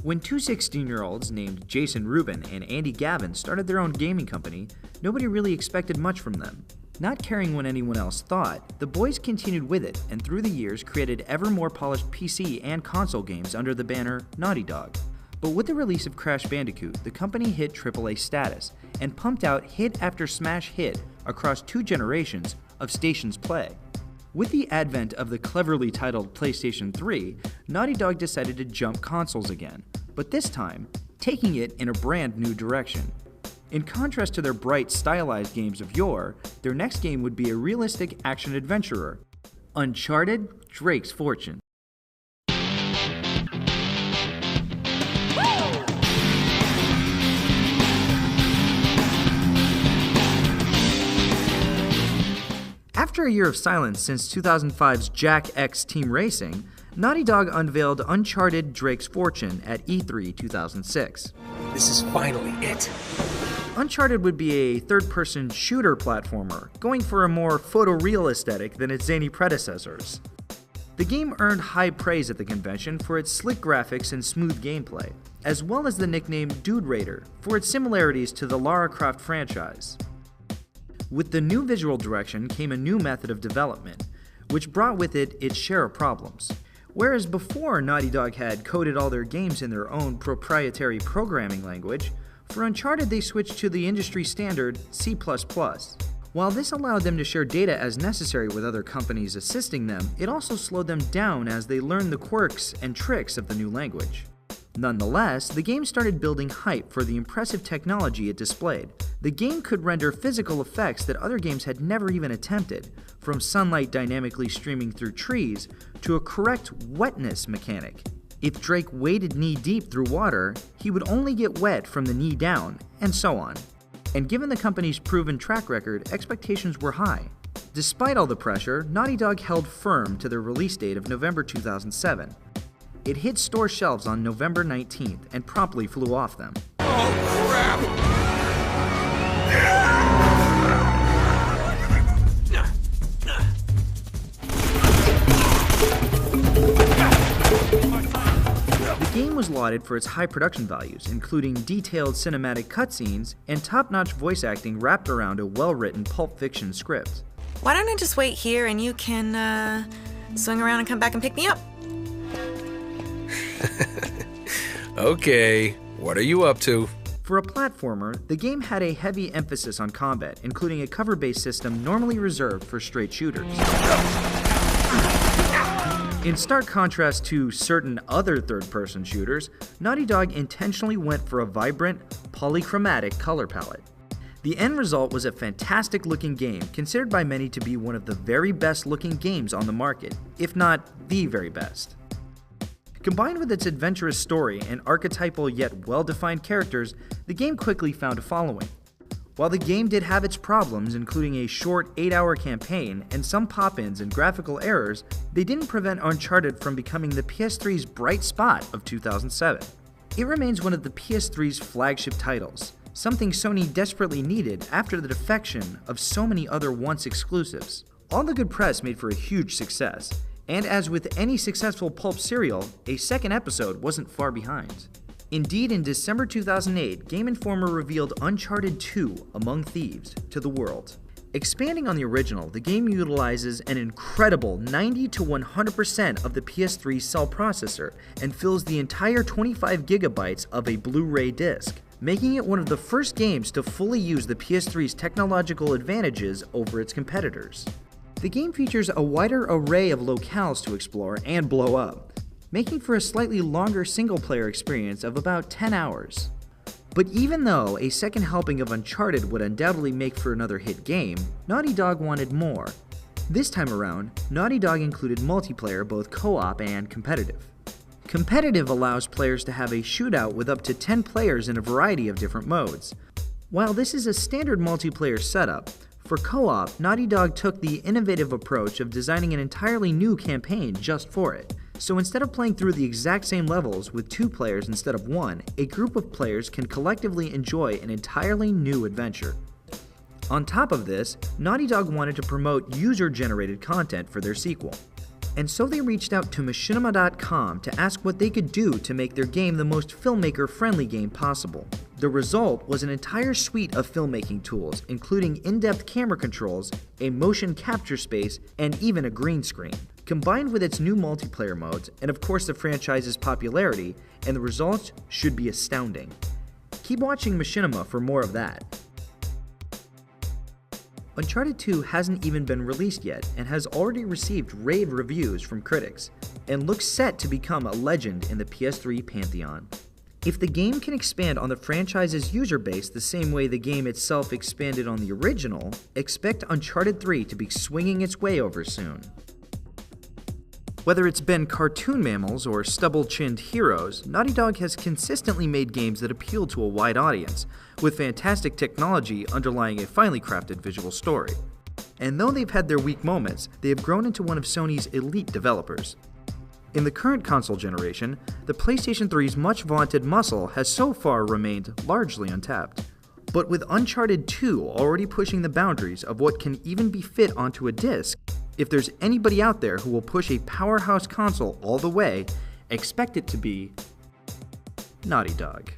When two 16-year-olds named Jason Rubin and Andy Gavin started their own gaming company, nobody really expected much from them. Not caring what anyone else thought, the boys continued with it and through the years created ever more polished PC and console games under the banner Naughty Dog. But with the release of Crash Bandicoot, the company hit AAA status and pumped out hit after smash hit across 2 generations of Station's Play. With the advent of the cleverly titled PlayStation 3, Naughty Dog decided to jump consoles again, but this time, taking it in a brand new direction. In contrast to their bright, stylized games of yore, their next game would be a realistic action-adventurer, Uncharted: Drake's Fortune. After a year of silence since 2005's Jack X Team Racing, Naughty Dog unveiled Uncharted: Drake's Fortune at E3 2006. This is finally it. Uncharted would be a third-person shooter platformer, going for a more photoreal aesthetic than its zany predecessors. The game earned high praise at the convention for its slick graphics and smooth gameplay, as well as the nickname Dude Raider for its similarities to the Lara Croft franchise. With the new visual direction came a new method of development, which brought with it its share of problems. Whereas before Naughty Dog had coded all their games in their own proprietary programming language, for Uncharted they switched to the industry standard C++. While this allowed them to share data as necessary with other companies assisting them, it also slowed them down as they learned the quirks and tricks of the new language. Nonetheless, the game started building hype for the impressive technology it displayed. The game could render physical effects that other games had never even attempted, from sunlight dynamically streaming through trees to a correct wetness mechanic. If Drake waded knee-deep through water, he would only get wet from the knee down, and so on. And given the company's proven track record, expectations were high. Despite all the pressure, Naughty Dog held firm to their release date of November 2007. It hit store shelves on November 19th and promptly flew off them. Oh, crap! The game was lauded for its high production values, including detailed cinematic cutscenes and top-notch voice acting wrapped around a well-written Pulp Fiction script. Why don't I just wait here and you can, swing around and come back and pick me up? Okay, what are you up to? For a platformer, the game had a heavy emphasis on combat, including a cover-based system normally reserved for straight shooters. In stark contrast to certain other third-person shooters, Naughty Dog intentionally went for a vibrant, polychromatic color palette. The end result was a fantastic-looking game, considered by many to be one of the very best-looking games on the market, if not the very best. Combined with its adventurous story and archetypal yet well-defined characters, the game quickly found a following. While the game did have its problems, including a short 8-hour campaign and some pop-ins and graphical errors, they didn't prevent Uncharted from becoming the PS3's bright spot of 2007. It remains one of the PS3's flagship titles, something Sony desperately needed after the defection of so many other once exclusives. All the good press made for a huge success, and as with any successful Pulp serial, a second episode wasn't far behind. Indeed, in December 2008, Game Informer revealed Uncharted 2: Among Thieves to the world. Expanding on the original, the game utilizes an incredible 90 to 100% of the PS3's cell processor and fills the entire 25 gigabytes of a Blu-ray disc, making it one of the first games to fully use the PS3's technological advantages over its competitors. The game features a wider array of locales to explore and blow up, making for a slightly longer single-player experience of about 10 hours. But even though a second helping of Uncharted would undoubtedly make for another hit game, Naughty Dog wanted more. This time around, Naughty Dog included multiplayer, both co-op and competitive. Competitive allows players to have a shootout with up to 10 players in a variety of different modes. While this is a standard multiplayer setup, for co-op, Naughty Dog took the innovative approach of designing an entirely new campaign just for it. So instead of playing through the exact same levels with 2 players instead of 1, a group of players can collectively enjoy an entirely new adventure. On top of this, Naughty Dog wanted to promote user-generated content for their sequel. And so they reached out to Machinima.com to ask what they could do to make their game the most filmmaker-friendly game possible. The result was an entire suite of filmmaking tools, including in-depth camera controls, a motion capture space, and even a green screen. Combined with its new multiplayer modes, and of course the franchise's popularity, and the results should be astounding. Keep watching Machinima for more of that. Uncharted 2 hasn't even been released yet and has already received rave reviews from critics, and looks set to become a legend in the PS3 pantheon. If the game can expand on the franchise's user base the same way the game itself expanded on the original, expect Uncharted 3 to be swinging its way over soon. Whether it's been cartoon mammals or stubble-chinned heroes, Naughty Dog has consistently made games that appeal to a wide audience, with fantastic technology underlying a finely crafted visual story. And though they've had their weak moments, they have grown into one of Sony's elite developers. In the current console generation, the PlayStation 3's much vaunted muscle has so far remained largely untapped. But with Uncharted 2 already pushing the boundaries of what can even be fit onto a disc, if there's anybody out there who will push a powerhouse console all the way, expect it to be Naughty Dog.